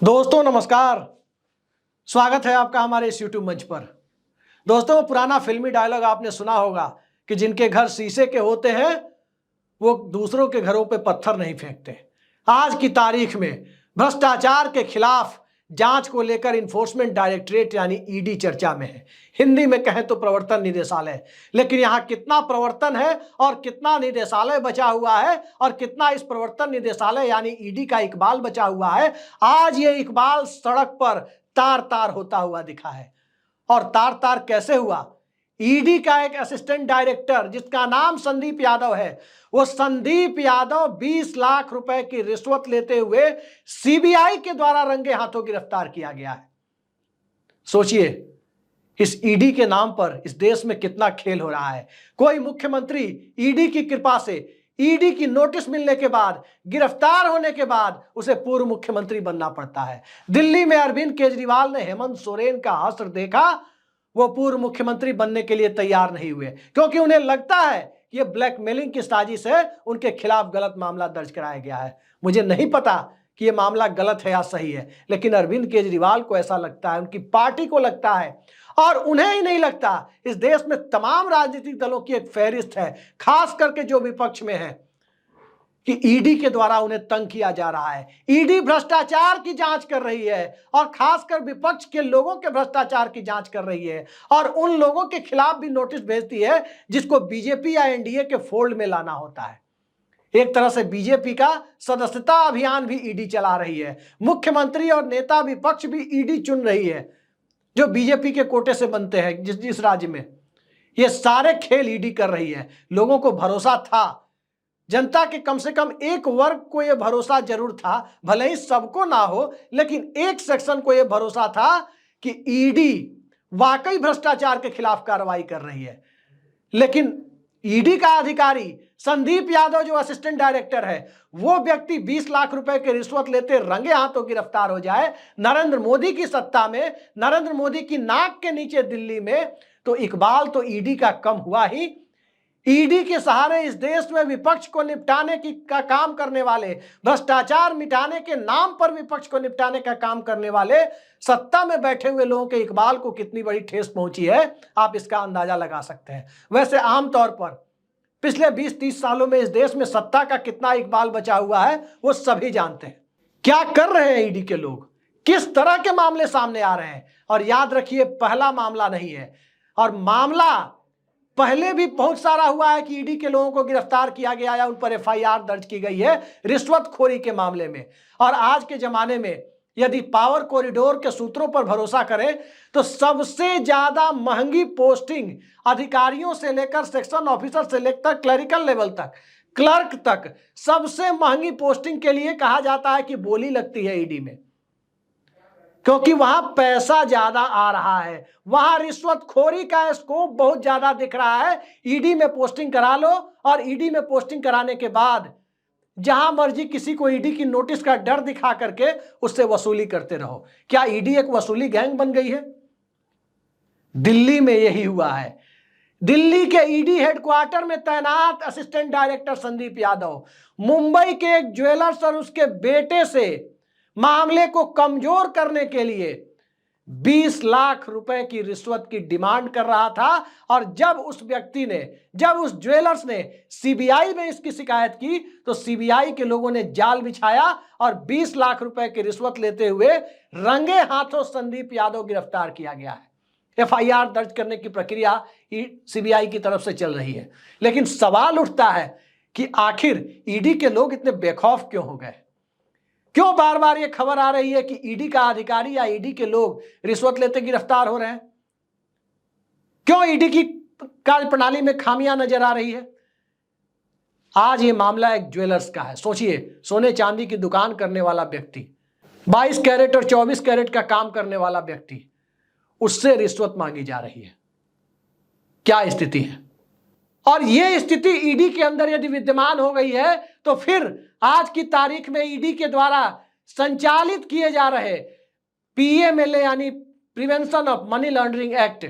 दोस्तों नमस्कार। स्वागत है आपका हमारे इस YouTube मंच पर। दोस्तों पुराना फिल्मी डायलॉग आपने सुना होगा कि जिनके घर शीशे के होते हैं वो दूसरों के घरों पे पत्थर नहीं फेंकते। आज की तारीख में भ्रष्टाचार के खिलाफ जांच को लेकर इन्फोर्समेंट डायरेक्टरेट यानी ईडी चर्चा में है। हिंदी में कहें तो प्रवर्तन निदेशालय। लेकिन यहाँ कितना प्रवर्तन है और कितना निदेशालय बचा हुआ है और कितना इस प्रवर्तन निदेशालय यानी ईडी का इकबाल बचा हुआ है, आज ये इकबाल सड़क पर तार तार होता हुआ दिखा है। और तार तार कैसे हुआ? ईडी का एक असिस्टेंट डायरेक्टर जिसका नाम संदीप यादव है, वो संदीप यादव 20 लाख रुपए की रिश्वत लेते हुए सीबीआई के द्वारा रंगे हाथों गिरफ्तार किया गया है। सोचिए इस ईडी के नाम पर इस देश में कितना खेल हो रहा है। कोई मुख्यमंत्री ईडी की कृपा से, ईडी की नोटिस मिलने के बाद, गिरफ्तार होने के बाद उसे पूर्व मुख्यमंत्री बनना पड़ता है। दिल्ली में अरविंद केजरीवाल ने हेमंत सोरेन का हश्र देखा, वो पूर्व मुख्यमंत्री बनने के लिए तैयार नहीं हुए क्योंकि उन्हें लगता है कि ये ब्लैकमेलिंग की साजिश है, उनके खिलाफ गलत मामला दर्ज कराया गया है। मुझे नहीं पता कि ये मामला गलत है या सही है, लेकिन अरविंद केजरीवाल को ऐसा लगता है, उनकी पार्टी को लगता है, और उन्हें ही नहीं लगता, इस देश में तमाम राजनीतिक दलों की एक फहरिस्त है, खास करके जो विपक्ष में है, कि ईडी के द्वारा उन्हें तंग किया जा रहा है। ईडी भ्रष्टाचार की जांच कर रही है और खासकर विपक्ष के लोगों के भ्रष्टाचार की जांच कर रही है और उन लोगों के खिलाफ भी नोटिस भेजती है जिसको बीजेपी या एनडीए के फोल्ड में लाना होता है। एक तरह से बीजेपी का सदस्यता अभियान भी ईडी चला रही है। मुख्यमंत्री और नेता विपक्ष भी ईडी चुन रही है जो बीजेपी के कोटे से बनते हैं जिस जिस राज्य में। ये सारे खेल ईडी कर रही है। लोगों को भरोसा था, जनता के कम से कम एक वर्ग को यह भरोसा जरूर था, भले ही सबको ना हो, लेकिन एक सेक्शन को यह भरोसा था कि ईडी वाकई भ्रष्टाचार के खिलाफ कार्रवाई कर रही है। लेकिन ईडी का अधिकारी संदीप यादव जो असिस्टेंट डायरेक्टर है, वो व्यक्ति 20 लाख रुपए की रिश्वत लेते रंगे हाथों गिरफ्तार हो जाए नरेंद्र मोदी की सत्ता में, नरेंद्र मोदी की नाक के नीचे दिल्ली में, तो इकबाल तो ईडी का कम हुआ ही। ईडी के सहारे इस देश में विपक्ष को निपटाने का काम करने वाले, भ्रष्टाचार मिटाने के नाम पर विपक्ष को निपटाने का काम करने वाले सत्ता में बैठे हुए लोगों के इकबाल को कितनी बड़ी ठेस पहुंची है, आप इसका अंदाजा लगा सकते हैं। वैसे आमतौर पर पिछले 20-30 सालों में इस देश में सत्ता का कितना इकबाल बचा हुआ है वो सभी जानते हैं। क्या कर रहे हैं ईडी के लोग, किस तरह के मामले सामने आ रहे हैं। और याद रखिए, पहला मामला नहीं है, और मामला पहले भी बहुत सारा हुआ है कि ईडी के लोगों को गिरफ्तार किया गया या उन पर एफआईआर दर्ज की गई है रिश्वतखोरी के मामले में। और आज के जमाने में यदि पावर कॉरिडोर के सूत्रों पर भरोसा करें तो सबसे ज्यादा महंगी पोस्टिंग अधिकारियों से लेकर सेक्शन ऑफिसर से लेकर क्लरिकल लेवल तक, क्लर्क तक, सबसे महंगी पोस्टिंग के लिए कहा जाता है कि बोली लगती है ईडी में, क्योंकि वहां पैसा ज्यादा आ रहा है, वहां रिश्वतखोरी का स्कोप बहुत ज्यादा दिख रहा है। ईडी में पोस्टिंग करा लो और ईडी में पोस्टिंग कराने के बाद जहां मर्जी किसी को ईडी की नोटिस का डर दिखा करके उससे वसूली करते रहो। क्या ईडी एक वसूली गैंग बन गई है? दिल्ली में यही हुआ है। दिल्ली के ईडी हेडक्वार्टर में तैनात असिस्टेंट डायरेक्टर संदीप यादव मुंबई के एक ज्वेलर्स और उसके बेटे से मामले को कमजोर करने के लिए 20 लाख रुपए की रिश्वत की डिमांड कर रहा था। और जब उस व्यक्ति ने, जब उस ज्वेलर्स ने सीबीआई में इसकी शिकायत की तो सीबीआई के लोगों ने जाल बिछाया और 20 लाख रुपए की रिश्वत लेते हुए रंगे हाथों संदीप यादव गिरफ्तार किया गया है। एफआईआर दर्ज करने की प्रक्रिया सीबीआई की तरफ से चल रही है। लेकिन सवाल उठता है कि आखिर ईडी के लोग इतने बेखौफ क्यों हो गए? क्यों बार बार ये खबर आ रही है कि ईडी का अधिकारी या ईडी के लोग रिश्वत लेते गिरफ्तार हो रहे हैं? क्यों ईडी की कार्यप्रणाली में खामियां नजर आ रही है? आज ये मामला एक ज्वेलर्स का है। सोचिए, सोने चांदी की दुकान करने वाला व्यक्ति, 22 कैरेट और 24 कैरेट का काम करने वाला व्यक्ति, उससे रिश्वत मांगी जा रही है। क्या स्थिति है? और यह स्थिति ईडी के अंदर यदि विद्यमान हो गई है तो फिर आज की तारीख में ईडी के द्वारा संचालित किए जा रहे पीएमएलए यानी prevention of money laundering act,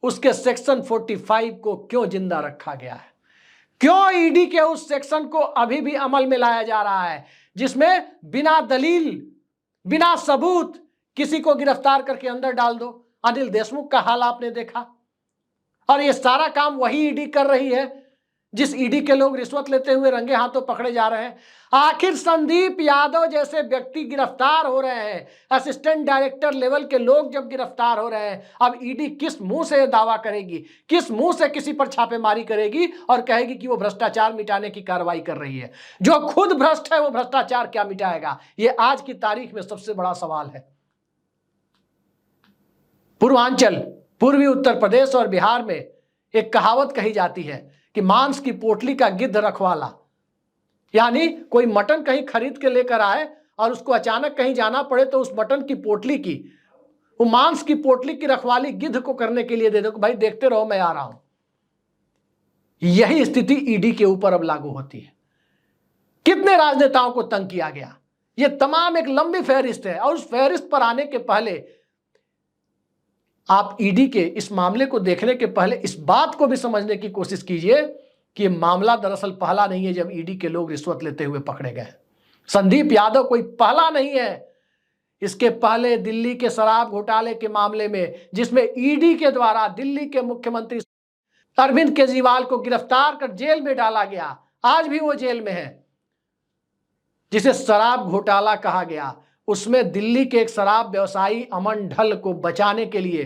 उसके सेक्शन 45 को क्यों जिंदा रखा गया है? क्यों ईडी के उस सेक्शन को अभी भी अमल में लाया जा रहा है जिसमें बिना दलील बिना सबूत किसी को गिरफ्तार करके अंदर डाल दो। अनिल देशमुख का हाल आपने देखा। और ये सारा काम वही ईडी कर रही है जिस ईडी के लोग रिश्वत लेते हुए रंगे हाथों पकड़े जा रहे हैं। आखिर संदीप यादव जैसे व्यक्ति गिरफ्तार हो रहे हैं, असिस्टेंट डायरेक्टर लेवल के लोग जब गिरफ्तार हो रहे हैं, अब ईडी किस मुंह से दावा करेगी, किस मुंह से किसी पर छापेमारी करेगी और कहेगी कि वो भ्रष्टाचार मिटाने की कार्रवाई कर रही है। जो खुद भ्रष्ट है वो भ्रष्टाचार क्या मिटाएगा? ये आज की तारीख में सबसे बड़ा सवाल है। पूर्वांचल, पूर्वी उत्तर प्रदेश और बिहार में एक कहावत कही जाती है कि मांस की पोटली का गिद्ध रखवाला, यानी कोई मटन कहीं खरीद के लेकर आए और उसको अचानक कहीं जाना पड़े तो उस मटन की पोटली की, वो मांस की पोटली की रखवाली गिद्ध को करने के लिए दे दो कि भाई देखते रहो मैं आ रहा हूं। यही स्थिति ईडी के ऊपर अब लागू होती है। कितने राजनेताओं को तंग किया गया, ये तमाम एक लंबी फहरिस्त है। और उस फहरिस्त पर आने के पहले आप ईडी के इस मामले को देखने के पहले इस बात को भी समझने की कोशिश कीजिए कि यह मामला दरअसल पहला नहीं है जब ईडी के लोग रिश्वत लेते हुए पकड़े गए। संदीप यादव कोई पहला नहीं है। इसके पहले दिल्ली के शराब घोटाले के मामले में, जिसमें ईडी के द्वारा दिल्ली के मुख्यमंत्री अरविंद केजरीवाल को गिरफ्तार कर जेल में डाला गया, आज भी वो जेल में है, जिसे शराब घोटाला कहा गया। उसमें दिल्ली के एक शराब व्यवसायी अमन ढल को बचाने के लिए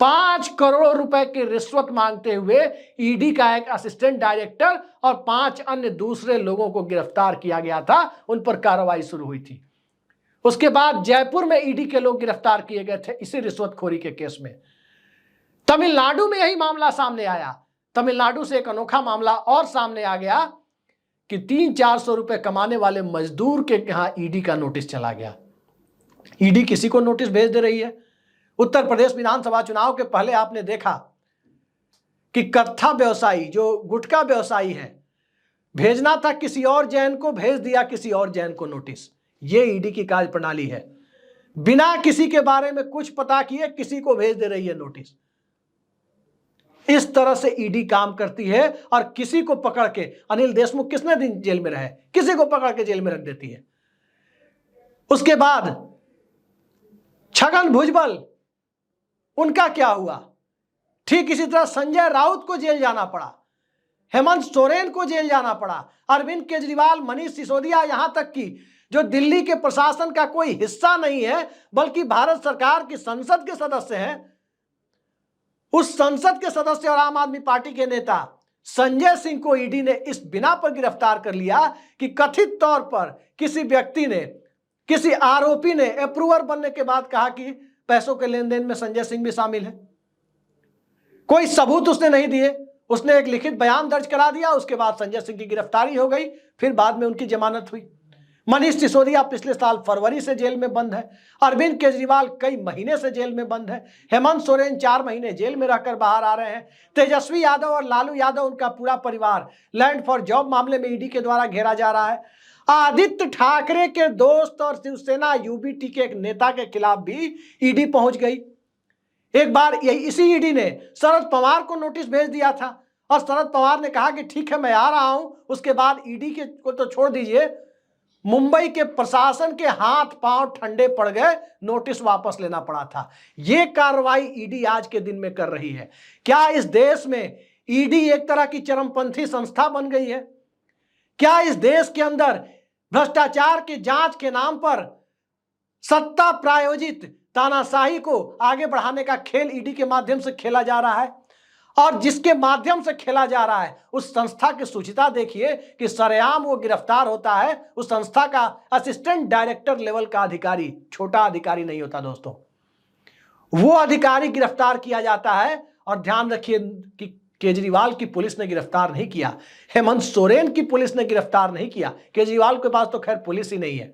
5 करोड़ रुपए की रिश्वत मांगते हुए ईडी का एक असिस्टेंट डायरेक्टर और 5 अन्य दूसरे लोगों को गिरफ्तार किया गया था। उन पर कार्रवाई शुरू हुई थी। उसके बाद जयपुर में ईडी के लोग गिरफ्तार किए गए थे इसी रिश्वतखोरी के केस में। तमिलनाडु में यही मामला सामने आया। तमिलनाडु से एक अनोखा मामला और सामने आ गया कि 300-400 रुपए कमाने वाले मजदूर के यहां ईडी का नोटिस चला गया। ईडी किसी को नोटिस भेज दे रही है। उत्तर प्रदेश विधानसभा चुनाव के पहले आपने देखा कि कत्था व्यवसायी, जो गुटखा व्यवसायी है, भेजना था किसी और जैन को, भेज दिया किसी और जैन को नोटिस। ये ईडी की कार्यप्रणाली है। बिना किसी के बारे में कुछ पता किए किसी को भेज दे रही है नोटिस। इस तरह से ईडी काम करती है और किसी को पकड़ के, अनिल देशमुख कितने दिन जेल में रहे, किसी को पकड़ के जेल में रख देती है। उसके बाद छगन भुजबल, उनका क्या हुआ? ठीक इसी तरह संजय राउत को जेल जाना पड़ा, हेमंत सोरेन को जेल जाना पड़ा, अरविंद केजरीवाल, मनीष सिसोदिया, यहां तक कि जो दिल्ली के प्रशासन का कोई हिस्सा नहीं है बल्कि भारत सरकार की संसद के सदस्य हैं, उस संसद के सदस्य और आम आदमी पार्टी के नेता संजय सिंह को ईडी ने इस बिना पर गिरफ्तार कर लिया कि कथित तौर पर किसी व्यक्ति ने, किसी आरोपी ने अप्रूवर बनने के बाद कहा कि पैसों के लेन देन में संजय सिंह भी शामिल है। कोई सबूत उसने नहीं दिए, उसने एक लिखित बयान दर्ज करा दिया। उसके बाद संजय सिंह की गिरफ्तारी हो गई, फिर बाद में उनकी जमानत हुई। मनीष सिसोदिया पिछले साल फरवरी से जेल में बंद है। अरविंद केजरीवाल कई महीने से जेल में बंद है। हेमंत सोरेन 4 महीने जेल में रहकर बाहर आ रहे हैं। तेजस्वी यादव और लालू यादव, उनका पूरा परिवार लैंड फॉर जॉब मामले में ईडी के द्वारा घेरा जा रहा है। आदित्य ठाकरे के दोस्त और शिवसेना यूबीटी के एक नेता के खिलाफ भी ईडी पहुंच गई। एक बार इसी ईडी ने शरद पवार को नोटिस भेज दिया था और शरद पवार ने कहा कि ठीक है मैं आ रहा हूं। उसके बाद ईडी के को तो छोड़ दीजिए, मुंबई के प्रशासन के हाथ पांव ठंडे पड़ गए, नोटिस वापस लेना पड़ा था। यह कार्रवाई ईडी आज के दिन में कर रही है। क्या इस देश में ईडी एक तरह की चरमपंथी संस्था बन गई है? क्या इस देश के अंदर भ्रष्टाचार की जांच के नाम पर सत्ता प्रायोजित तानाशाही को आगे बढ़ाने का खेल ईडी के माध्यम से खेला जा रहा है? और जिसके माध्यम से खेला जा रहा है उस संस्था की सूचिता देखिए कि सरेआम वो गिरफ्तार होता है। उस संस्था का असिस्टेंट डायरेक्टर लेवल का अधिकारी, छोटा अधिकारी नहीं होता दोस्तों, वो अधिकारी गिरफ्तार किया जाता है। और ध्यान रखिए कि केजरीवाल की पुलिस ने गिरफ्तार नहीं किया, हेमंत सोरेन की पुलिस ने गिरफ्तार नहीं किया। केजरीवाल के पास तो खैर पुलिस ही नहीं है।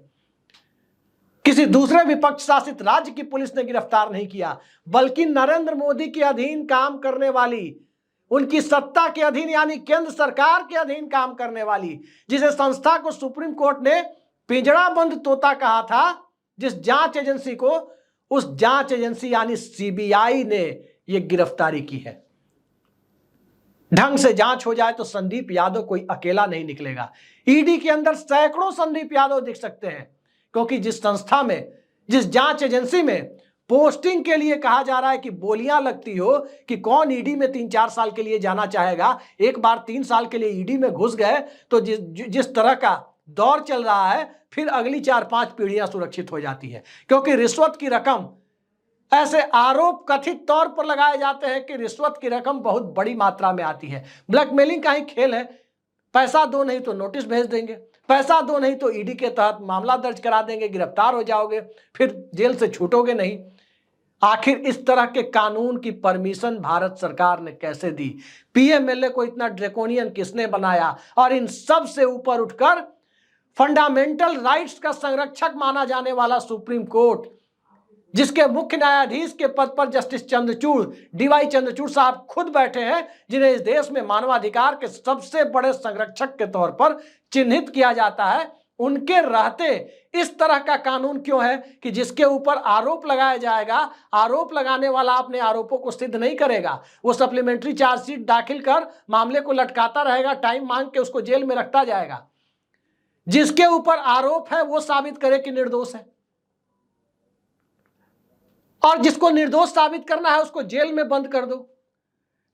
किसी दूसरे विपक्ष शासित राज्य की पुलिस ने गिरफ्तार नहीं किया, बल्कि नरेंद्र मोदी के अधीन काम करने वाली, उनकी सत्ता के अधीन यानी केंद्र सरकार के अधीन काम करने वाली, जिसे संस्था को सुप्रीम कोर्ट ने पिंजड़ाबंद तोता कहा था, जिस जांच एजेंसी को, उस जांच एजेंसी यानी सीबीआई ने यह गिरफ्तारी की है। ढंग से जांच हो जाए तो संदीप यादव कोई अकेला नहीं निकलेगा। ईडी के अंदर सैकड़ों संदीप यादव दिख सकते हैं, क्योंकि जिस संस्था में जिस जांच एजेंसी में पोस्टिंग के लिए कहा जा रहा है कि बोलियां लगती हो कि कौन ईडी में 3-4 साल के लिए जाना चाहेगा, एक बार 3 साल के लिए ईडी में घुस गए तो जिस तरह का दौर चल रहा है, फिर अगली 4-5 पीढ़ियां सुरक्षित हो जाती है। क्योंकि रिश्वत की रकम, ऐसे आरोप कथित तौर पर लगाए जाते हैं कि रिश्वत की रकम बहुत बड़ी मात्रा में आती है। ब्लैकमेलिंग का ही खेल है, पैसा दो नहीं तो नोटिस भेज देंगे, पैसा दो नहीं तो ईडी के तहत मामला दर्ज करा देंगे, गिरफ्तार हो जाओगे, फिर जेल से छूटोगे नहीं। आखिर इस तरह के कानून की परमिशन भारत सरकार ने कैसे दी? पीएमएलए को इतना ड्रैकोनियन किसने बनाया? और इन सब से ऊपर उठकर फंडामेंटल राइट्स का संरक्षक माना जाने वाला सुप्रीम कोर्ट, जिसके मुख्य न्यायाधीश के पद पर जस्टिस चंद्रचूड़, डीवाई चंद्रचूड़ साहब खुद बैठे हैं, जिन्हें इस देश में मानवाधिकार के सबसे बड़े संरक्षक के तौर पर चिन्हित किया जाता है, उनके रहते इस तरह का कानून क्यों है कि जिसके ऊपर आरोप लगाया जाएगा, आरोप लगाने वाला अपने आरोपों को सिद्ध नहीं करेगा, वो सप्लीमेंट्री चार्जशीट दाखिल कर मामले को लटकाता रहेगा, टाइम मांग के उसको जेल में रखता जाएगा। जिसके ऊपर आरोप है वो साबित करे कि निर्दोष है, और जिसको निर्दोष साबित करना है उसको जेल में बंद कर दो।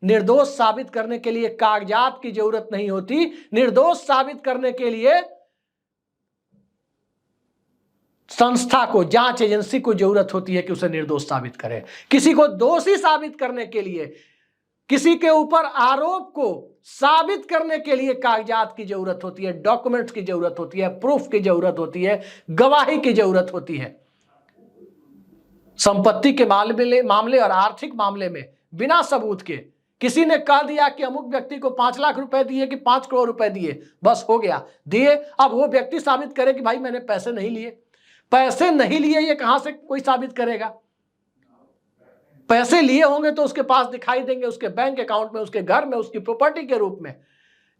निर्दोष साबित करने के लिए कागजात की जरूरत नहीं होती, निर्दोष साबित करने के लिए संस्था को, जांच एजेंसी को जरूरत होती है कि उसे निर्दोष साबित करे। किसी को दोषी साबित करने के लिए, किसी के ऊपर आरोप को साबित करने के लिए कागजात की जरूरत होती है, डॉक्यूमेंट्स की जरूरत होती है, प्रूफ की जरूरत होती है, गवाही की जरूरत होती है। संपत्ति के मामले और आर्थिक मामले में बिना सबूत के किसी ने कह दिया कि अमुक व्यक्ति को 5 लाख रुपए दिए कि 5 करोड़ रुपए दिए, बस हो गया, दिए। अब वो व्यक्ति साबित करे कि भाई मैंने पैसे नहीं लिए। पैसे नहीं लिए ये कहां से कोई साबित करेगा? पैसे लिए होंगे तो उसके पास दिखाई देंगे, उसके बैंक अकाउंट में, उसके घर में, उसकी प्रॉपर्टी के रूप में।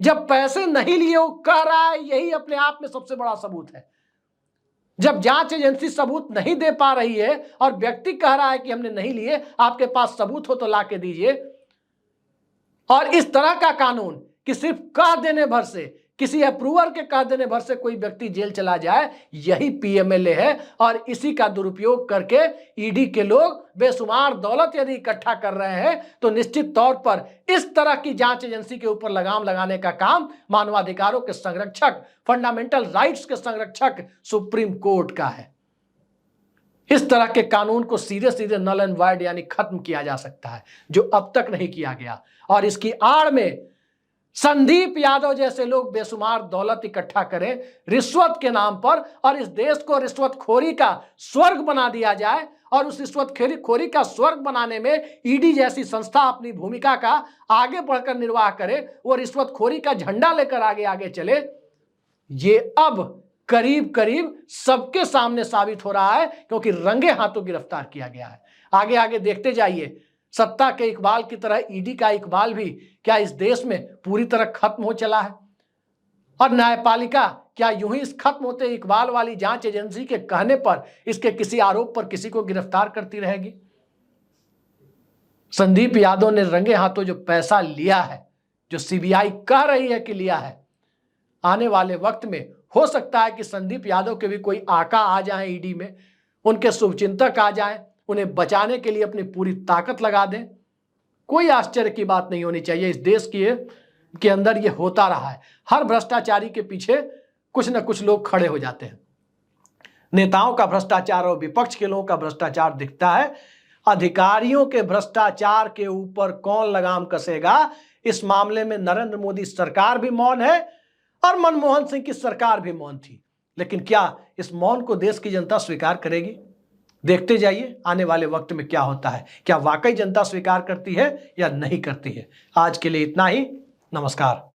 जब पैसे नहीं लिए वो कह रहा है, यही अपने आप में सबसे बड़ा सबूत है। जब जांच एजेंसी सबूत नहीं दे पा रही है और व्यक्ति कह रहा है कि हमने नहीं लिए, आपके पास सबूत हो तो ला के दीजिए। और इस तरह का कानून कि सिर्फ कह देने भर से, किसी अप्रूवर के कह देने भर से कोई व्यक्ति जेल चला जाए, यही पीएमएलए है। और इसी का दुरुपयोग करके ईडी के लोग बेशुमार दौलत यदि इकट्ठा कर रहे हैं तो निश्चित तौर पर इस तरह की जांच एजेंसी के ऊपर लगाम लगाने का काम मानवाधिकारों के संरक्षक, फंडामेंटल राइट्स के संरक्षक सुप्रीम कोर्ट का है। इस तरह के कानून को सीधे सीधे नल एंड वाइड यानी खत्म किया जा सकता है, जो अब तक नहीं किया गया। और इसकी आड़ में संदीप यादव जैसे लोग बेशुमार दौलत इकट्ठा करें रिश्वत के नाम पर, और इस देश को रिश्वतखोरी का स्वर्ग बना दिया जाए। और उस रिश्वतखोरी का स्वर्ग बनाने में ईडी जैसी संस्था अपनी भूमिका का आगे बढ़कर निर्वाह करे, वो रिश्वतखोरी का झंडा लेकर आगे आगे चले, ये अब करीब करीब सबके सामने साबित हो रहा है, क्योंकि रंगे हाथों गिरफ्तार किया गया है। आगे आगे देखते जाइए, सत्ता के इकबाल की तरह ईडी का इकबाल भी क्या इस देश में पूरी तरह खत्म हो चला है? और न्यायपालिका क्या यूं ही इस खत्म होते इकबाल वाली जांच एजेंसी के कहने पर, इसके किसी आरोप पर किसी को गिरफ्तार करती रहेगी? संदीप यादव ने रंगे हाथों जो पैसा लिया है, जो सीबीआई कह रही है कि लिया है, आने वाले वक्त में हो सकता है कि संदीप यादव के भी कोई आका आ जाए ईडी में, उनके शुभचिंतक आ जाएं, उन्हें बचाने के लिए अपनी पूरी ताकत लगा दें। कोई आश्चर्य की बात नहीं होनी चाहिए। इस देश के अंदर ये होता रहा है। हर भ्रष्टाचारी के पीछे कुछ न कुछ लोग खड़े हो जाते हैं। नेताओं का भ्रष्टाचार और विपक्ष के लोगों का भ्रष्टाचार दिखता है। अधिकारियों के भ्रष्टाचार के ऊपर कौन लगाम कसेगा, इस मामले में नरेंद्र मोदी सरकार भी मौन है और मनमोहन सिंह की सरकार भी मौन थी। लेकिन क्या इस मौन को देश की जनता स्वीकार करेगी? देखते जाइए आने वाले वक्त में क्या होता है। क्या वाकई जनता स्वीकार करती है या नहीं करती है? आज के लिए इतना ही। नमस्कार।